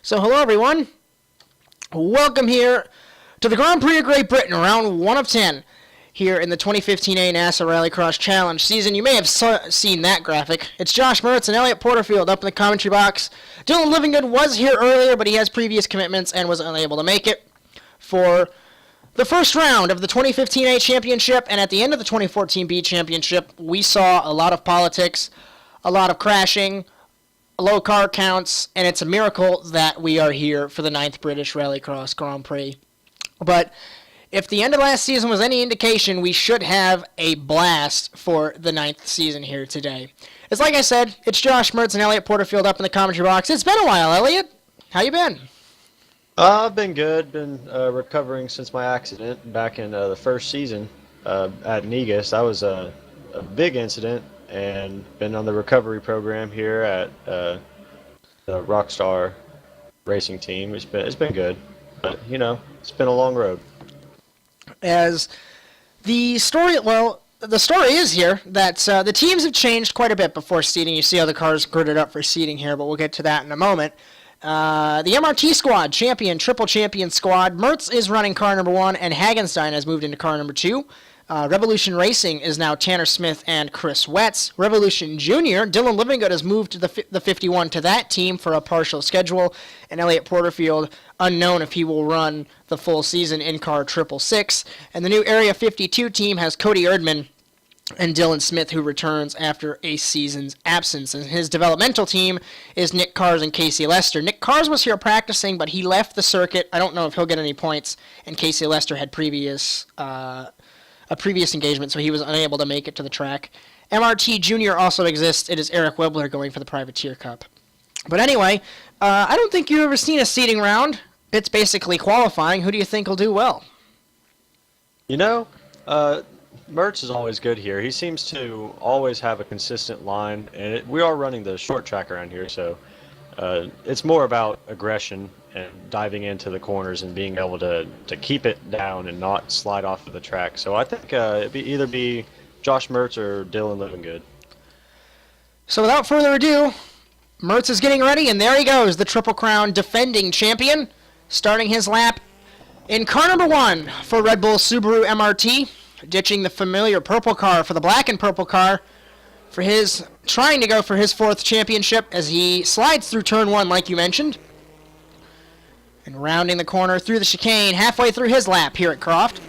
So hello everyone, welcome here to the Grand Prix of Great Britain, round 1 of 10, here in the 2015A NASA RallyCross Challenge season. You may have seen that graphic. It's Josh Mertz and Elliot Porterfield up in the commentary box. Dylan Livingood was here earlier, but he has previous commitments and was unable to make it for the first round of the 2015A Championship, and at the end of the 2014B Championship, we saw a lot of politics, a lot of crashing, low car counts, and it's a miracle that we are here for the 9th British Rallycross Grand Prix. But if the end of last season was any indication, we should have a blast for the 9th season here today. It's like I said, it's Josh Mertz and Elliot Porterfield up in the commentary box. It's been a while, Elliot. How you been? I've been good. Been recovering since my accident back in the first season at Negus. That was a big incident, and been on the recovery program here at the Rockstar Racing Team. It's been good, but you know, it's been a long road. As the story, the story is here that the teams have changed quite a bit before seating. You see how the cars girded up for seating here, but we'll get to that in a moment. The MRT squad, triple champion squad. Mertz is running car number 1, and Hagenstein has moved into car number 2. Revolution Racing is now Tanner Smith and Chris Wetz. Revolution Junior, Dylan Livingood has moved to the 51 to that team for a partial schedule, and Elliot Porterfield, unknown if he will run the full season in car 666. And the new Area 52 team has Cody Erdman and Dylan Smith, who returns after a season's absence. And his developmental team is Nick Cars and Casey Lester. Nick Cars was here practicing, but he left the circuit. I don't know if he'll get any points, and Casey Lester had a previous engagement, so he was unable to make it to the track. MRT Junior also exists. It is Eric Webler going for the Privateer Cup. But anyway, I don't think you've ever seen a seeding round. It's basically qualifying. Who do you think will do well? You know, Mertz is always good here. He seems to always have a consistent line, and we are running the short track around here, so it's more about aggression and diving into the corners and being able to keep it down and not slide off of the track. So I think it'd either be Josh Mertz or Dylan Livingood. So without further ado, Mertz is getting ready, and there he goes, the Triple Crown defending champion, starting his lap in car number 1 for Red Bull Subaru MRT, ditching the familiar purple car for the black and purple car for trying to go for his 4th championship as he slides through turn 1 like you mentioned. And rounding the corner through the chicane, halfway through his lap here at Croft.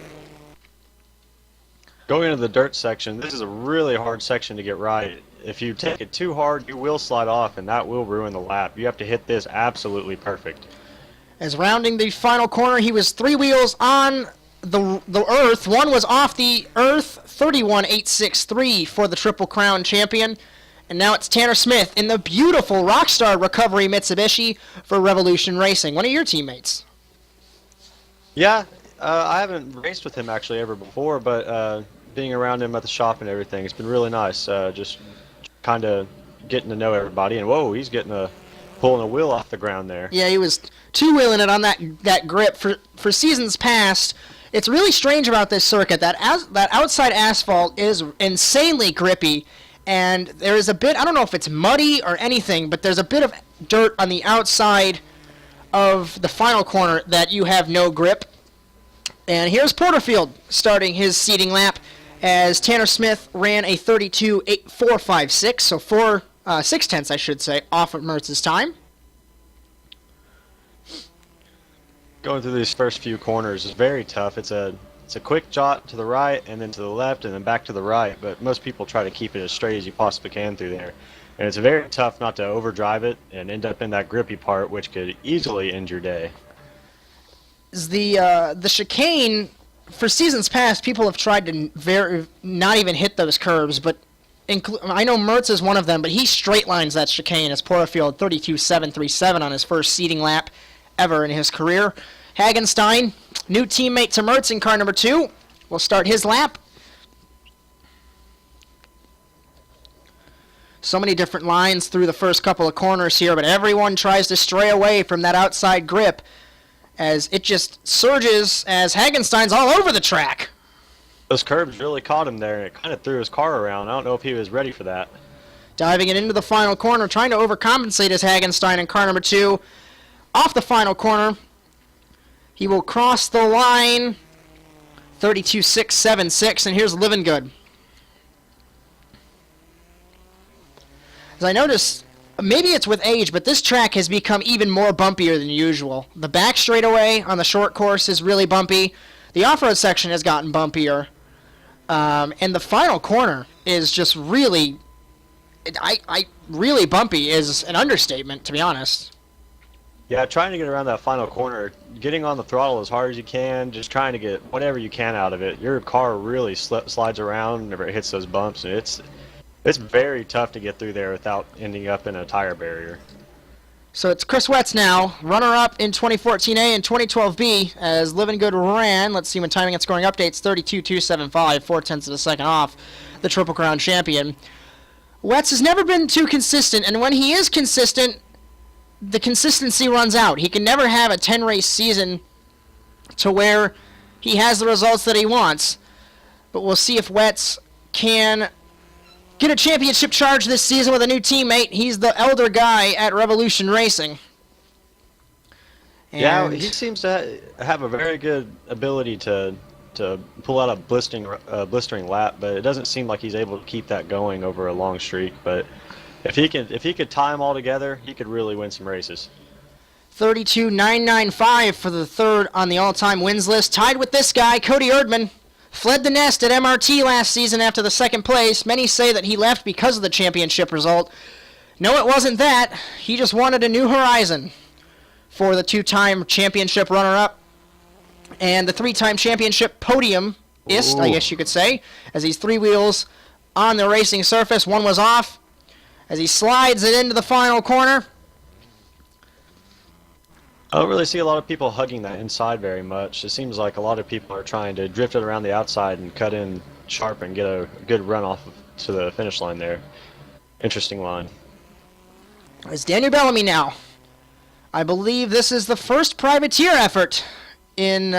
Going into the dirt section, this is a really hard section to get right. If you take it too hard, you will slide off, and that will ruin the lap. You have to hit this absolutely perfect. As rounding the final corner, he was 3 wheels on the earth. 1 was off the earth, 31.863 for the Triple Crown champion. And now it's Tanner Smith in the beautiful Rockstar Recovery Mitsubishi for Revolution Racing, one of your teammates. Yeah, I haven't raced with him actually ever before, but being around him at the shop and everything, it's been really nice. Just kind of getting to know everybody. And whoa, he's pulling a wheel off the ground there. Yeah, he was 2-wheeling it on that grip for seasons past. It's really strange about this circuit that outside asphalt is insanely grippy. And there is a bit, I don't know if it's muddy or anything, but there's a bit of dirt on the outside of the final corner that you have no grip. And here's Porterfield starting his seeding lap as Tanner Smith ran a 32.8456, so 6/10 I should say, off of Mertz's time. Going through these first few corners is very tough. It's a quick jot to the right and then to the left and then back to the right, but most people try to keep it as straight as you possibly can through there. And it's very tough not to overdrive it and end up in that grippy part, which could easily end your day. The chicane, for seasons past, people have tried to not even hit those curves, but I know Mertz is one of them, but he straight lines that chicane as Porterfield 32.737 on his first seeding lap ever in his career. Hagenstein, new teammate to Mertz in car number 2, will start his lap. So many different lines through the first couple of corners here, but everyone tries to stray away from that outside grip as it just surges as Hagenstein's all over the track. Those curbs really caught him there, and it kind of threw his car around. I don't know if he was ready for that. Diving it into the final corner, trying to overcompensate as Hagenstein in car number 2. off the final corner. He will cross the line, 32.676, and here's Living Good. As I noticed, maybe it's with age, but this track has become even more bumpier than usual. The back straightaway on the short course is really bumpy. The off-road section has gotten bumpier. And the final corner is just really, really bumpy is an understatement, to be honest. Yeah, trying to get around that final corner, getting on the throttle as hard as you can, just trying to get whatever you can out of it. Your car really slides around whenever it hits those bumps, and it's very tough to get through there without ending up in a tire barrier. So it's Chris Wetz now, runner-up in 2014A and 2012B as Living Good ran. Let's see when timing and scoring updates, 32.275, 0.4 of a second off the Triple Crown champion. Wetz has never been too consistent, and when he is consistent, the consistency runs out. He can never have a 10-race season to where he has the results that he wants. But we'll see if Wetz can get a championship charge this season with a new teammate. He's the elder guy at Revolution Racing. Yeah, he seems to have a very good ability to pull out a blistering lap, but it doesn't seem like he's able to keep that going over a long streak. But if he could tie them all together, he could really win some races. 32.995 for the third on the all-time wins list, tied with this guy, Cody Erdman. Fled the nest at MRT last season after the second place. Many say that he left because of the championship result. No, it wasn't that. He just wanted a new horizon for the two-time championship runner-up and the three-time championship podiumist, I guess you could say, as he's three wheels on the racing surface. One was off as he slides it into the final corner. I don't really see a lot of people hugging that inside very much. It seems like a lot of people are trying to drift it around the outside and cut in sharp and get a good run off to the finish line there. Interesting line. It's Daniel Bellamy now. I believe this is the first privateer effort in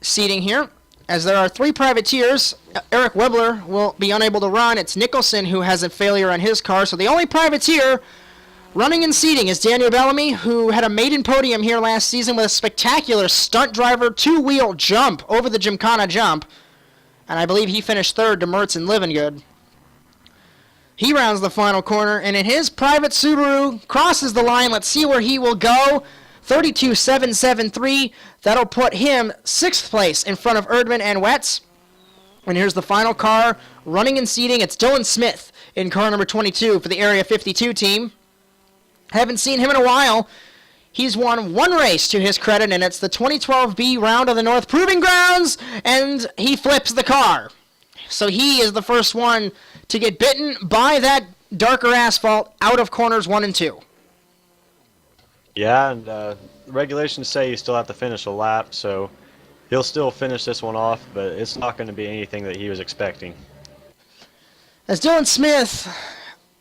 seating here, as there are three privateers. Eric Webler will be unable to run. It's Nicholson who has a failure on his car, so the only privateer running and seating is Daniel Bellamy, who had a maiden podium here last season with a spectacular stunt driver two-wheel jump over the Gymkhana jump. And I believe he finished third to Mertz and Living Good. He rounds the final corner, and in his private Subaru, crosses the line. Let's see where he will go. 32.773. That'll put him 6th place in front of Erdman and Wetz. And here's the final car running and seating. It's Dylan Smith in car number 22 for the Area 52 team. Haven't seen him in a while. He's won one race to his credit, and it's the 2012B Round of the North Proving Grounds, and he flips the car. So he is the first one to get bitten by that darker asphalt out of corners 1 and 2. Yeah, and regulations say you still have to finish a lap, so he'll still finish this one off, but it's not going to be anything that he was expecting. As Dylan Smith,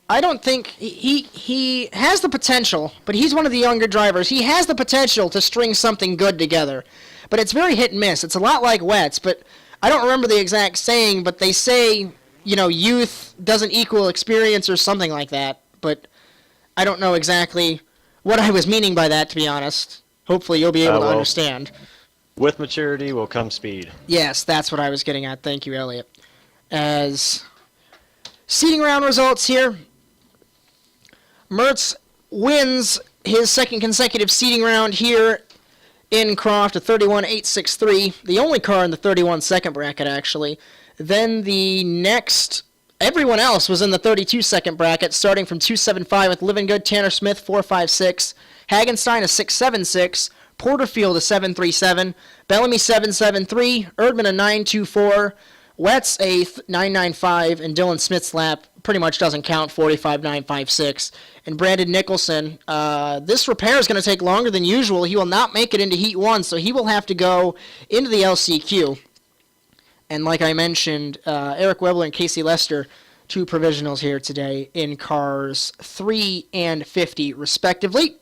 I don't think he has the potential, but he's one of the younger drivers. He has the potential to string something good together, but it's very hit and miss. It's a lot like Wetz, but I don't remember the exact saying, but they say, youth doesn't equal experience or something like that, but I don't know exactly what I was meaning by that, to be honest. Hopefully you'll be able to understand. With maturity will come speed. Yes, that's what I was getting at. Thank you, Elliot. As seating round results here, Mertz wins his second consecutive seeding round here in Croft, a 31.863, the only car in the 31 second bracket, actually. Then the next, everyone else was in the 32 second bracket, starting from 275 with Living Good, Tanner Smith, 456, Hagenstein, a 676, Porterfield, a 737, Bellamy, 773, Erdman, a 924, Wetz, a 995, and Dylan Smith's lap pretty much doesn't count, 45.956. And Brandon Nicholson, this repair is going to take longer than usual. He will not make it into Heat 1, so he will have to go into the LCQ. And like I mentioned, Eric Webler and Casey Lester, 2 provisionals here today in cars 3 and 50, respectively.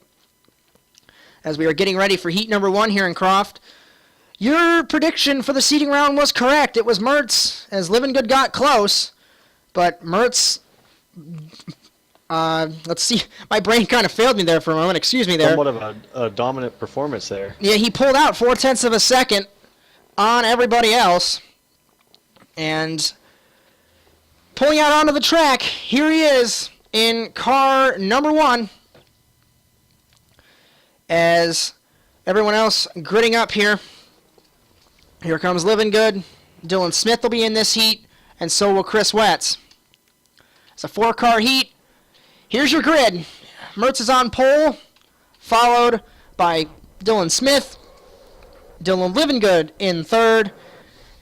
As we are getting ready for Heat number 1 here in Croft, your prediction for the seeding round was correct. It was Mertz, as Living Good got close, but Mertz Let's see. My brain kind of failed me there for a moment. Excuse me there. Somewhat of a dominant performance there. Yeah, he pulled out 0.4 of a second on everybody else. And pulling out onto the track, here he is in car number 1. As everyone else gritting up here. Here comes Living Good. Dylan Smith will be in this heat, and so will Chris Wetz. It's a 4-car heat. Here's your grid. Mertz is on pole, followed by Dylan Smith, Dylan Livingood in 3rd,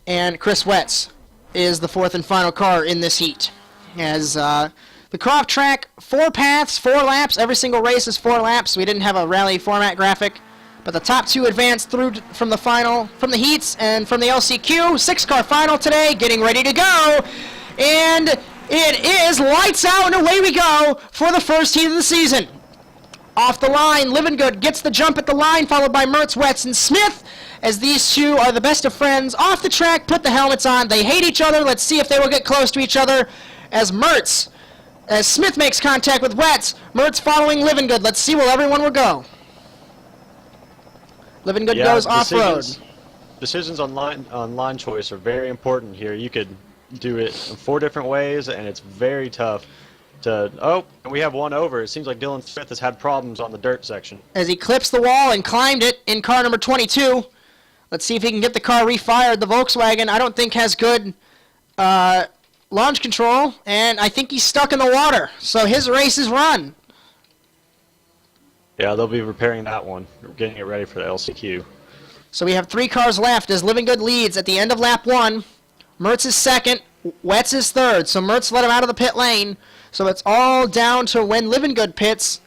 and Chris Wetz is the 4th and final car in this heat. As the Croft track, 4 paths, 4 laps. Every single race is 4 laps. We didn't have a rally format graphic, but the top 2 advanced through from the heats and from the LCQ. 6-car final today, getting ready to go, and it is lights out and away we go for the first heat of the season. Off the line, Livingood gets the jump at the line, followed by Mertz, Wetz, and Smith, as these two are the best of friends. Off the track, put the helmets on. They hate each other. Let's see if they will get close to each other as Smith makes contact with Wetz. Mertz following Livingood. Let's see where everyone will go. Livingood goes off-road. Decisions on line choice are very important here. You could do it in 4 different ways, and it's very tough to... Oh, and we have one over. It seems like Dylan Smith has had problems on the dirt section. As he clips the wall and climbed it in car number 22. Let's see if he can get the car refired. The Volkswagen, I don't think, has good launch control, and I think he's stuck in the water. So his race is run. Yeah, they'll be repairing that one, getting it ready for the LCQ. So we have 3 cars left as Livingood leads at the end of lap 1. Mertz is 2nd, Wetz is 3rd. So Mertz let him out of the pit lane. So it's all down to when Livingood pits.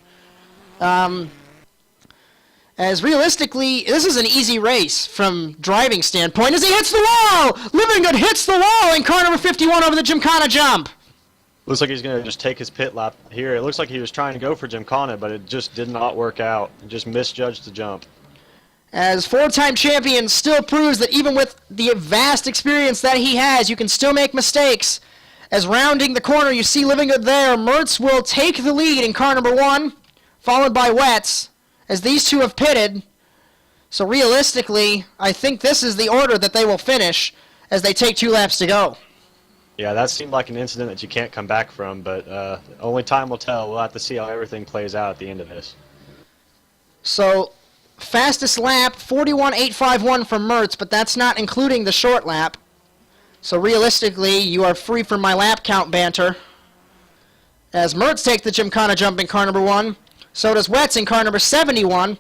As realistically, this is an easy race from driving standpoint as he hits the wall! Livingood hits the wall in car number 51 over the Gymkhana jump. Looks like he's going to just take his pit lap here. It looks like he was trying to go for Gymkhana, but it just did not work out. He just misjudged the jump. As 4-time champion still proves that even with the vast experience that he has, you can still make mistakes. As rounding the corner, you see Livingood there. Mertz will take the lead in car number 1, followed by Wetz, as these two have pitted. So realistically, I think this is the order that they will finish as they take 2 laps to go. Yeah, that seemed like an incident that you can't come back from, but only time will tell. We'll have to see how everything plays out at the end of this. So, fastest lap, 41.851 from Mertz, but that's not including the short lap. So realistically, you are free from my lap count banter. As Mertz takes the Gymkhana jump in car number 1, so does Wetz in car number 71,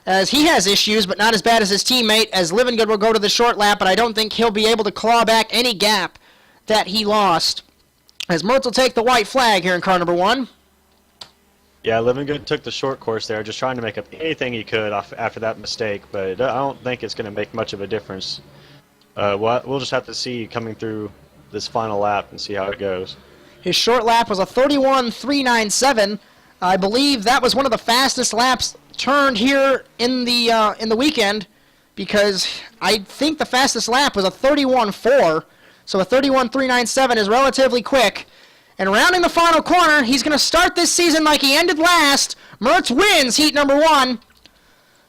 as he has issues, but not as bad as his teammate, as Livingood will go to the short lap, but I don't think he'll be able to claw back any gap that he lost. As Mertz will take the white flag here in car number 1. Yeah, Livingood took the short course there, just trying to make up anything he could after that mistake, but I don't think it's going to make much of a difference. We'll just have to see coming through this final lap and see how it goes. His short lap was a 31.397. I believe that was one of the fastest laps turned here in the weekend, because I think the fastest lap was a 31.4. So a 31.397 is relatively quick. And rounding the final corner, he's going to start this season like he ended last. Mertz wins heat number 1,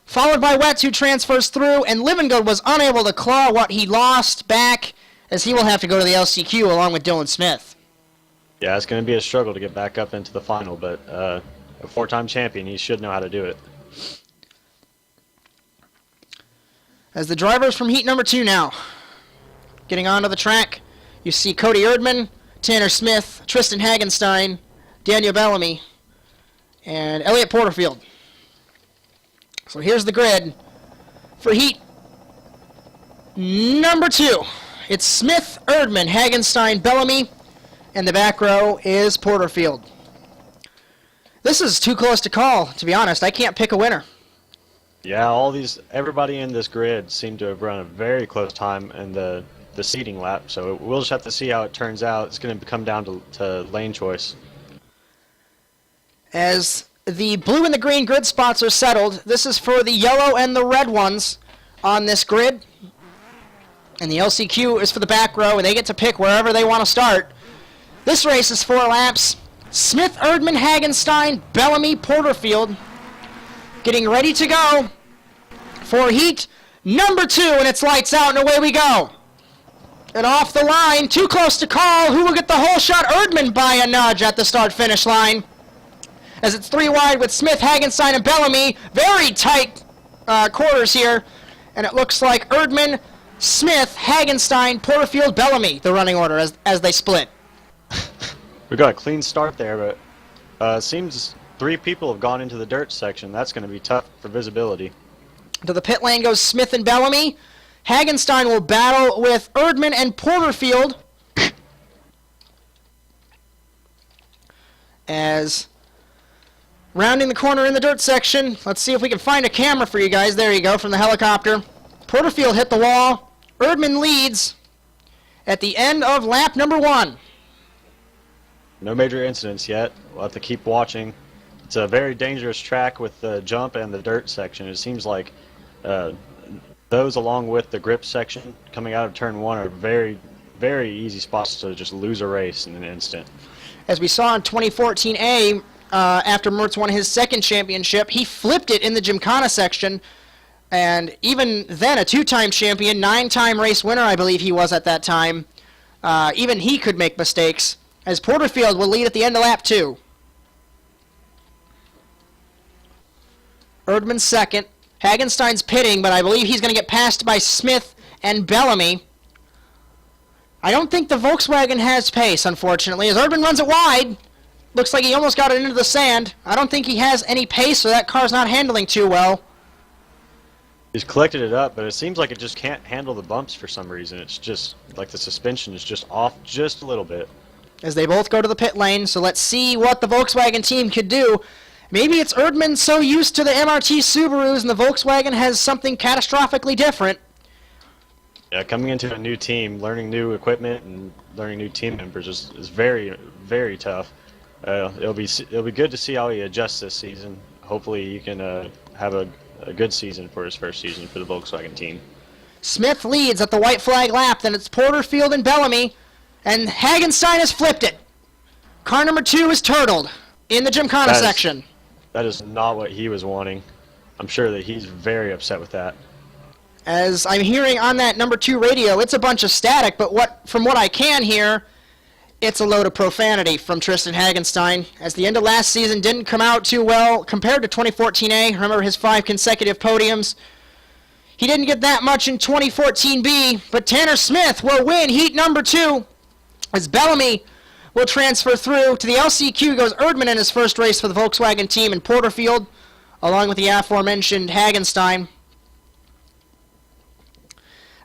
followed by Wetz, who transfers through, and Livingood was unable to claw what he lost back, as he will have to go to the LCQ along with Dylan Smith. Yeah, it's going to be a struggle to get back up into the final, but a 4-time champion, he should know how to do it. As the drivers from heat number 2 now, getting onto the track, you see Cody Erdman, Tanner Smith, Tristan Hagenstein, Daniel Bellamy, and Elliot Porterfield. So here's the grid for heat number 2. It's Smith, Erdman, Hagenstein, Bellamy, and the back row is Porterfield. This is too close to call, to be honest. I can't pick a winner. Yeah, everybody in this grid seemed to have run a very close time in the seating lap, so we'll just have to see how it turns out. It's going to come down to lane choice. As the blue and the green grid spots are settled, this is for the yellow and the red ones on this grid. And the LCQ is for the back row, and they get to pick wherever they want to start. This race is 4 laps, Smith, Erdman, Hagenstein, Bellamy, Porterfield getting ready to go for heat number 2, and it's lights out, and away we go. And off the line, too close to call. Who will get the whole shot? Erdman by a nudge at the start-finish line. As it's 3 wide with Smith, Hagenstein, and Bellamy. Very tight quarters here. And it looks like Erdman, Smith, Hagenstein, Porterfield, Bellamy, the running order as they split. We got a clean start there, but seems 3 people have gone into the dirt section. That's going to be tough for visibility. To the pit lane goes Smith and Bellamy. Hagenstein will battle with Erdman and Porterfield. As rounding the corner in the dirt section, let's see if we can find a camera for you guys. There you go, from the helicopter. Porterfield hit the wall. Erdman leads at the end of lap number 1. No major incidents yet. We'll have to keep watching. It's a very dangerous track with the jump and the dirt section. It seems like those, along with the grip section coming out of turn 1, are very, very easy spots to just lose a race in an instant. As we saw in 2014A, after Mertz won his 2nd championship, he flipped it in the Gymkhana section, and even then a 2-time champion, 9-time race winner I believe he was at that time, even he could make mistakes, as Porterfield will lead at the end of lap 2. Erdman's 2nd. Hagenstein's pitting, but I believe he's going to get passed by Smith and Bellamy. I don't think the Volkswagen has pace, unfortunately, as Erdman runs it wide. Looks like he almost got it into the sand. I don't think he has any pace, so that car's not handling too well. He's collected it up, but it seems like it just can't handle the bumps for some reason. It's just like the suspension is just off just a little bit. As they both go to the pit lane, so let's see what the Volkswagen team could do. Maybe it's Erdman so used to the MRT Subarus and the Volkswagen has something catastrophically different. Yeah, coming into a new team, learning new equipment and learning new team members is very, very tough. It'll be good to see how he adjusts this season. Hopefully he can have a good season for his first season for the Volkswagen team. Smith leads at the white flag lap, then it's Porterfield and Bellamy, and Hagenstein has flipped it. Car number 2 is turtled in the Gymkhana section. That is not what he was wanting. I'm sure that he's very upset with that. As I'm hearing on that number 2 radio, it's a bunch of static, but from what I can hear, it's a load of profanity from Tristan Hagenstein, as the end of last season didn't come out too well compared to 2014A. Remember his 5 consecutive podiums. He didn't get that much in 2014B, but Tanner Smith will win heat number 2, as Bellamy will transfer through. To the LCQ goes Erdman in his first race for the Volkswagen team in Porterfield, along with the aforementioned Hagenstein.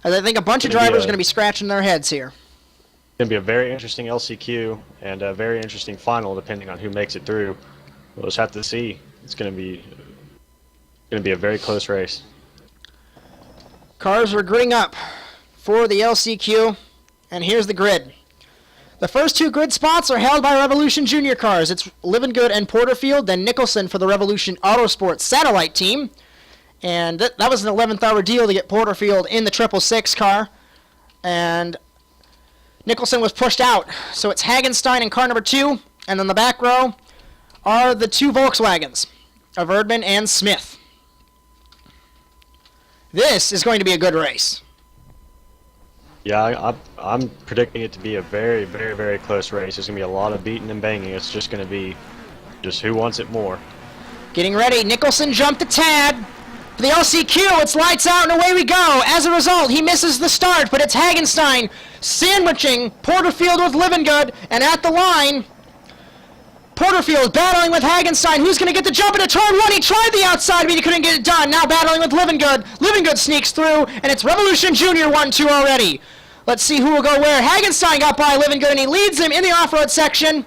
As I think a bunch of drivers are going to be scratching their heads here. It's going to be a very interesting LCQ and a very interesting final, depending on who makes it through. We'll just have to see. It's going to be a very close race. Cars are gridding up for the LCQ, and here's the grid. The first 2 grid spots are held by Revolution Junior cars. It's Livengood and Porterfield, then Nicholson for the Revolution Autosport satellite team. And that was an 11th hour deal to get Porterfield in the 666 car. And Nicholson was pushed out. So it's Hagenstein in car number 2. And on the back row are the 2 Volkswagens of Erdman and Smith. This is going to be a good race. Yeah, I'm predicting it to be a very, very, very close race. There's going to be a lot of beating and banging. It's just going to be just who wants it more. Getting ready. Nicholson jumped a tad. For the LCQ, it's lights out and away we go. As a result, he misses the start, but it's Hagenstein sandwiching Porterfield with Livengood, and at the line, Porterfield battling with Hagenstein. Who's going to get the jump into turn 1? He tried the outside, but he couldn't get it done. Now battling with Livengood. Livengood sneaks through, and it's Revolution Junior 1-2 already. Let's see who will go where. Hagenstein got by Livengood, and he leads him in the off-road section.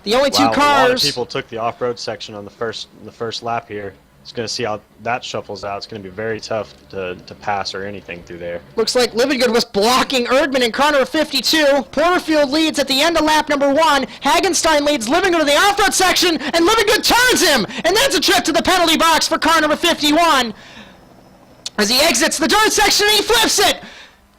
The only 2 cars. A lot of people took the off-road section on the first lap here. It's going to see how that shuffles out. It's going to be very tough to pass or anything through there. Looks like Livengood was blocking Erdman in car number 52. Porterfield leads at the end of lap number 1. Hagenstein leads Livengood to the off-road section, and Livengood turns him! And that's a trip to the penalty box for car number 51. As he exits the dirt section, he flips it!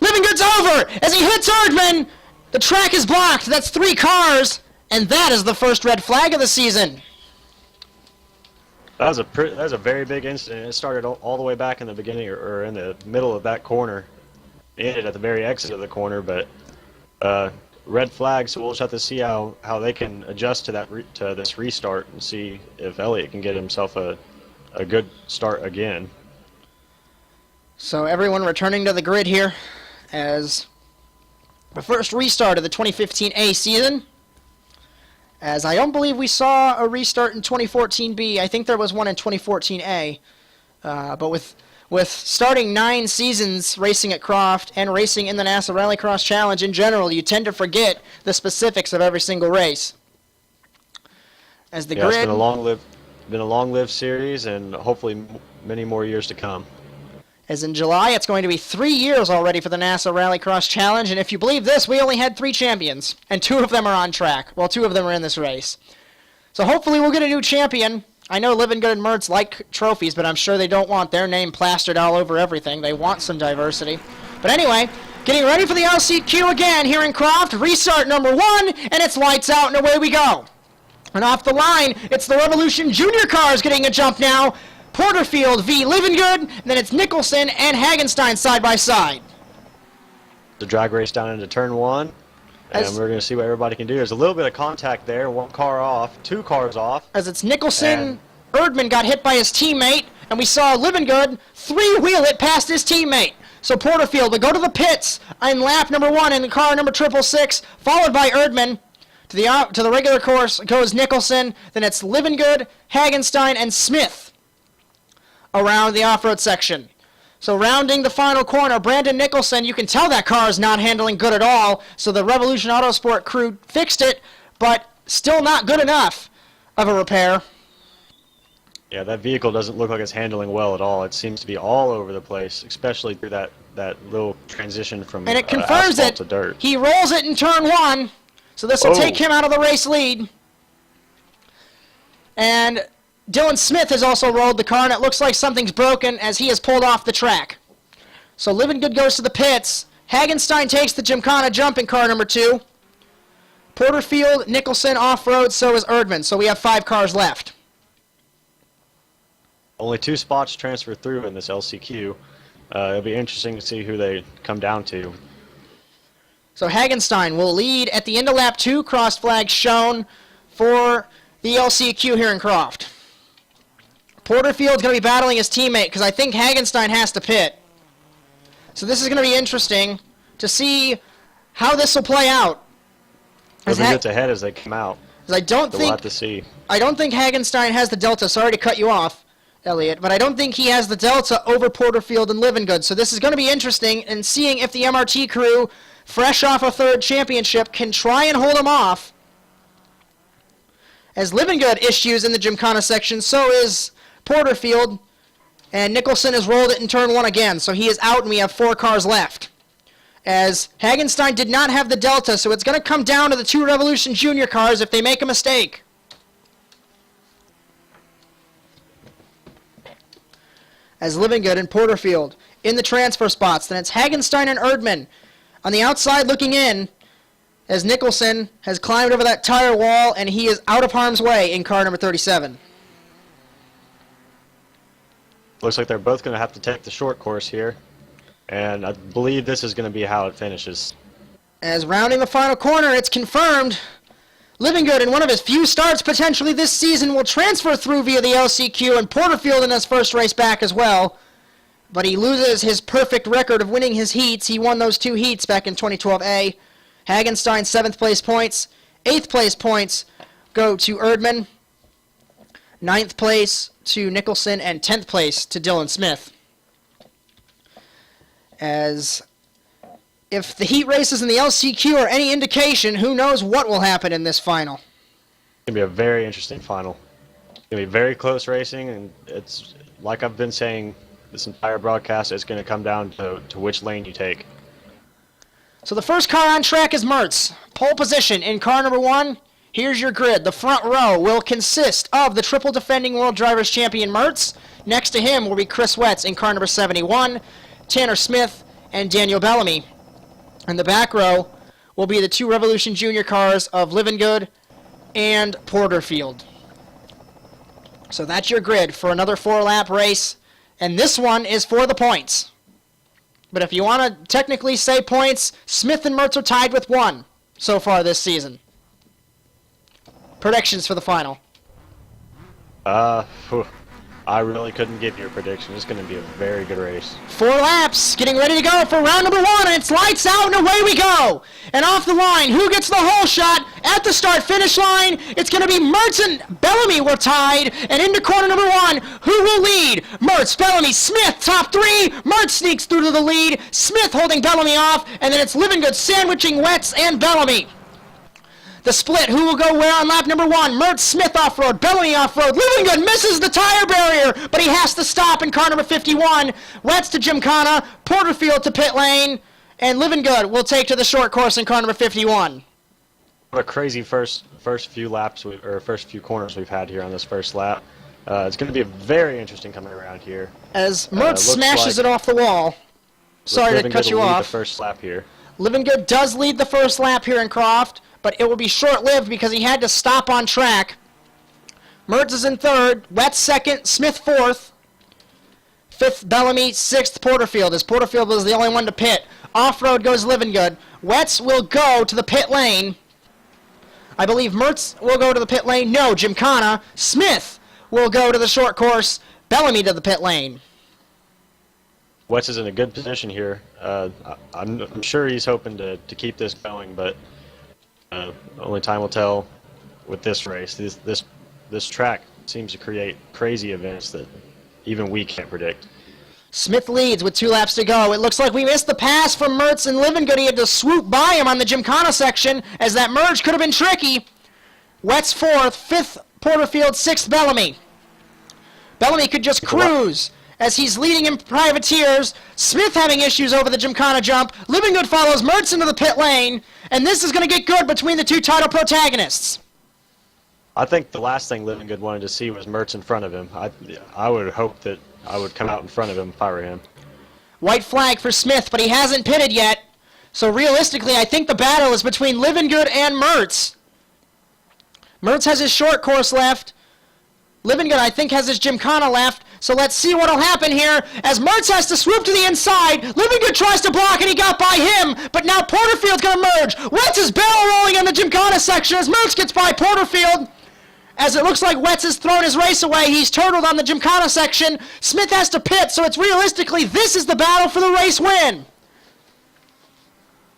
Livengood's over! As he hits Erdman, the track is blocked. That's 3 cars. And that is the first red flag of the season. That was a very big incident. It started all the way back in the beginning or in the middle of that corner. It ended at the very exit of the corner, but red flag. So we'll just have to see how they can adjust to this restart and see if Elliott can get himself a good start again. So everyone returning to the grid here as the first restart of the 2015 A season. As I don't believe we saw a restart in 2014 B. I think there was one in 2014 A. But with starting 9 seasons racing at Croft and racing in the NASA RallyCross Challenge in general, you tend to forget the specifics of every single race. As the grid, it's been a long-lived series, and hopefully many more years to come. As in July, it's going to be 3 years already for the NASA RallyCross Challenge, and if you believe this, we only had 3 champions, and 2 of them are on track. Well, 2 of them are in this race. So hopefully we'll get a new champion. I know Living Good and Mertz like trophies, but I'm sure they don't want their name plastered all over everything. They want some diversity. But anyway, getting ready for the LCQ again here in Croft. Restart number 1, and it's lights out, and away we go. And off the line, it's the Revolution Junior cars getting a jump now. Porterfield v. Living Good, and then it's Nicholson and Hagenstein side by side. The drag race down into turn 1, and we're going to see what everybody can do. There's a little bit of contact there. 1 car off, 2 cars off. As it's Nicholson, Erdman got hit by his teammate, and we saw Living Good 3-wheel it past his teammate. So Porterfield will go to the pits in lap number 1 in the car number 666, followed by Erdman. To the regular course goes Nicholson, then it's Living Good, Hagenstein, and Smith around the off-road section. So rounding the final corner, Brandon Nicholson, you can tell that car is not handling good at all, so the Revolution Autosport crew fixed it, but still not good enough of a repair. Yeah, that vehicle doesn't look like it's handling well at all. It seems to be all over the place, especially through that little transition from and it confirms asphalt to dirt. He rolls it in turn 1, so this will take him out of the race lead. And Dylan Smith has also rolled the car, and it looks like something's broken as he has pulled off the track. So Living Good goes to the pits. Hagenstein takes the Gymkhana jump in car number 2. Porterfield, Nicholson off-road, so is Erdman. So we have 5 cars left. Only 2 spots transfer through in this LCQ. It'll be interesting to see who they come down to. So Hagenstein will lead at the end of lap 2, cross flag shown for the LCQ here in Croft. Porterfield's going to be battling his teammate because I think Hagenstein has to pit. So this is going to be interesting to see how this will play out. Living Good's ahead as they come out. I don't think Hagenstein has the delta. Sorry to cut you off, Elliot, but I don't think he has the delta over Porterfield and Living Good. So this is going to be interesting in seeing if the MRT crew, fresh off a 3rd championship, can try and hold him off. As Living Good issues in the Gymkhana section, so is Porterfield, and Nicholson has rolled it in turn 1 again, so he is out and we have 4 cars left. As Hagenstein did not have the delta, so it's going to come down to the 2 Revolution Junior cars if they make a mistake. As Living Good and Porterfield in the transfer spots, then it's Hagenstein and Erdman on the outside looking in, as Nicholson has climbed over that tire wall and he is out of harm's way in car number 37. Looks like they're both going to have to take the short course here, and I believe this is going to be how it finishes. As rounding the final corner, it's confirmed. Living Good, in one of his few starts potentially this season, will transfer through via the LCQ, and Porterfield in his first race back as well. But he loses his perfect record of winning his heats. He won those 2 heats back in 2012A. Hagenstein 7th place points. 8th place points go to Erdman. 9th place to Nicholson, and 10th place to Dylan Smith. As if the heat races in the LCQ are any indication, who knows what will happen in this final. It's going to be a very interesting final. It's going to be very close racing, and it's like I've been saying this entire broadcast, it's going to come down to which lane you take. So the first car on track is Mertz. Pole position in car number 1. Here's your grid. The front row will consist of the triple defending World Drivers Champion Mertz. Next to him will be Chris Wetz in car number 71, Tanner Smith, and Daniel Bellamy. And the back row will be the 2 Revolution Junior cars of Living Good and Porterfield. So that's your grid for another 4-lap race. And this one is for the points. But if you want to technically say points, Smith and Mertz are tied with 1 so far this season. Predictions for the final. I really couldn't give you a prediction. It's going to be a very good race. 4 laps, getting ready to go for round number 1, and it's lights out, and away we go. And off the line, who gets the hole shot at the start-finish line? It's going to be Mertz and Bellamy were tied, and into corner number 1, who will lead? Mertz, Bellamy, Smith, top 3. Mertz sneaks through to the lead, Smith holding Bellamy off, and then it's Livingood sandwiching Wetz and Bellamy. The split, who will go where on lap number 1? Mertz, Smith off-road, Bellamy off-road. Livingood misses the tire barrier, but he has to stop in car number 51. Wetz to Gymkhana, Porterfield to pit lane, and Livingood will take to the short course in car number 51. What a crazy first few laps, or first few corners we've had here on this first lap. It's going to be very interesting coming around here. As Mertz smashes it off the wall. Sorry to cut you off. The first lap here. Livingood does lead the first lap here in Croft, but it will be short-lived because he had to stop on track. Mertz is in 3rd, Wetz 2nd, Smith 4th, 5th Bellamy, 6th Porterfield, as Porterfield was the only one to pit. Off-road goes Livingood. Wetz will go to the pit lane. I believe Mertz will go to the pit lane. No, Gymkhana. Smith will go to the short course. Bellamy to the pit lane. Wetz is in a good position here. I'm sure he's hoping to keep this going, but only time will tell with this race. This track seems to create crazy events that even we can't predict. Smith leads with 2 laps to go. It looks like we missed the pass from Mertz and Livingood. He had to swoop by him on the Gymkhana section, as that merge could have been tricky. Wetz 4th, 5th Porterfield, 6th Bellamy. Bellamy could just cruise as he's leading in privateers. Smith having issues over the Gymkhana jump. Livingood follows Mertz into the pit lane, and this is going to get good between the 2 title protagonists. I think the last thing Livingood wanted to see was Mertz in front of him. I would hope that I would come out in front of him if I were him. White flag for Smith, but he hasn't pitted yet. So realistically, I think the battle is between Livingood and Mertz. Mertz has his short course left. Livingood, I think, has his Gymkhana left. So let's see what will happen here as Mertz has to swoop to the inside. Livingood tries to block, and he got by him. But now Porterfield's going to merge. Wetz is barrel rolling in the Gymkhana section as Mertz gets by Porterfield. As it looks like Wetz has thrown his race away. He's turtled on the Gymkhana section. Smith has to pit, so it's realistically, this is the battle for the race win.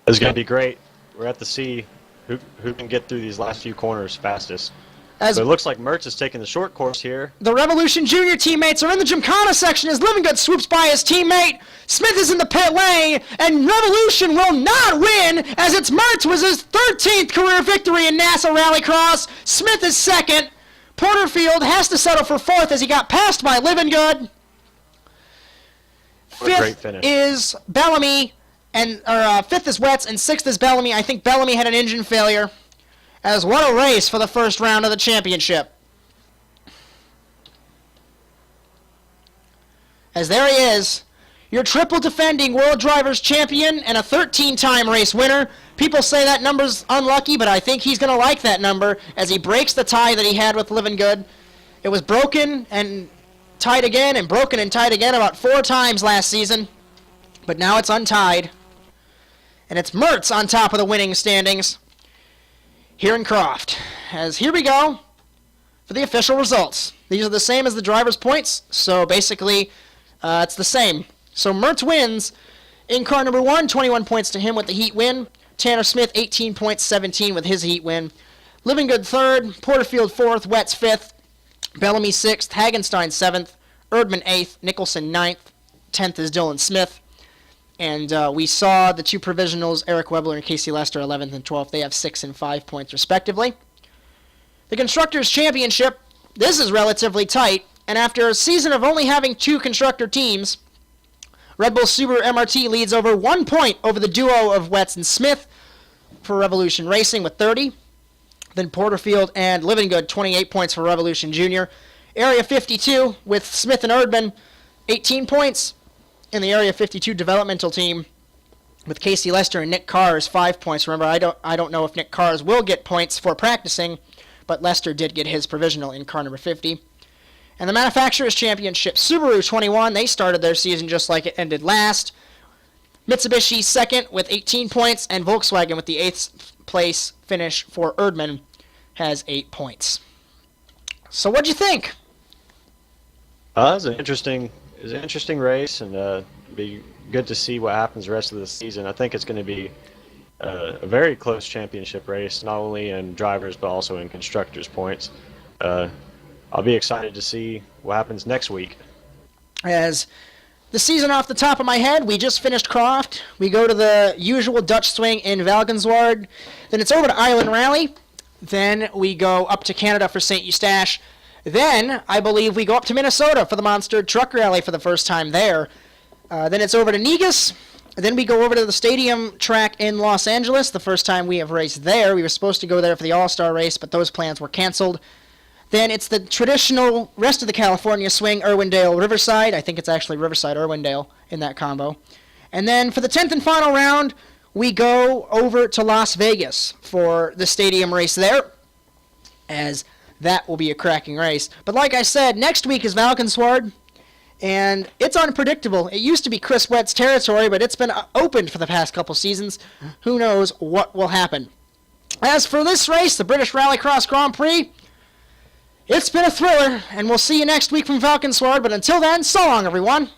It's going to be great. We're at the see who can get through these last few corners fastest. As So it looks like Mertz is taking the short course here. the Revolution Junior teammates are in the Gymkhana section as Livingood swoops by his teammate. Smith is in the pit lane, and Revolution will not win as it's Mertz was his 13th career victory in NASA Rallycross. Smith is 2nd. Porterfield has to settle for 4th as he got passed by Livingood. What a great 5th finish. is Bellamy, and 5th is Wetz, and 6th is Bellamy. I think Bellamy had an engine failure. As what a race for the first round of the championship. As there he is, your triple defending World Drivers Champion and a 13-time race winner. People say that number's unlucky, but I think he's going to like that number as he breaks the tie that he had with Livingood. It was broken and tied again and broken and tied again about 4 times last season, but now it's untied. And it's Mertz on top of the winning standings here in Croft. As here we go for the official results. These are the same as the driver's points, so basically it's the same. So Mertz wins in car number 1, 21 points to him with the heat win. Tanner Smith, 18 points, 17 with his heat win. Livingood 3rd, Porterfield 4th, Wetz 5th, Bellamy 6th, Hagenstein 7th, Erdman 8th, Nicholson 9th, 10th is Dylan Smith. And we saw the 2 provisionals, Eric Webler and Casey Lester, 11th and 12th. They have 6 and 5 points respectively. The Constructors' Championship, this is relatively tight. And after a season of only having 2 constructor teams, Red Bull Subaru MRT leads over 1 point over the duo of Wetz and Smith for Revolution Racing with 30. Then Porterfield and Livingood, 28 points for Revolution Junior. Area 52 with Smith and Erdman, 18 points. In the Area 52 developmental team with Casey Lester and Nick Cars, 5 points. Remember, I don't know if Nick Cars will get points for practicing, but Lester did get his provisional in car number 50. And the Manufacturers' Championship, Subaru 21, they started their season just like it ended last. Mitsubishi second with 18 points, and Volkswagen with the 8th place finish for Erdmann has 8 points. So what'd you think? It was an interesting race, and be good to see what happens the rest of the season. I think it's going to be a very close championship race, not only in drivers but also in constructors' points. I'll be excited to see what happens next week. As the season off the top of my head, we just finished Croft. We go to the usual Dutch swing in Valkenswaard. Then it's over to Island Rally. Then we go up to Canada for St. Eustache. Then, I believe, we go up to Minnesota for the Monster Truck Rally for the first time there. Then it's over to Negus. Then we go over to the stadium track in Los Angeles, the first time we have raced there. We were supposed to go there for the All-Star race, but those plans were canceled. Then it's the traditional rest of the California swing, Irwindale, Riverside. I think it's actually Riverside, Irwindale in that combo. And then for the 10th and final round, we go over to Las Vegas for the stadium race there, as that will be a cracking race. But like I said, next week is Valkenswaard, and it's unpredictable. It used to be Chris Wett's territory, but it's been opened for the past couple seasons. Who knows what will happen. As for this race, the British RallyCross Grand Prix, it's been a thriller, and we'll see you next week from Valkenswaard. But until then, so long, everyone.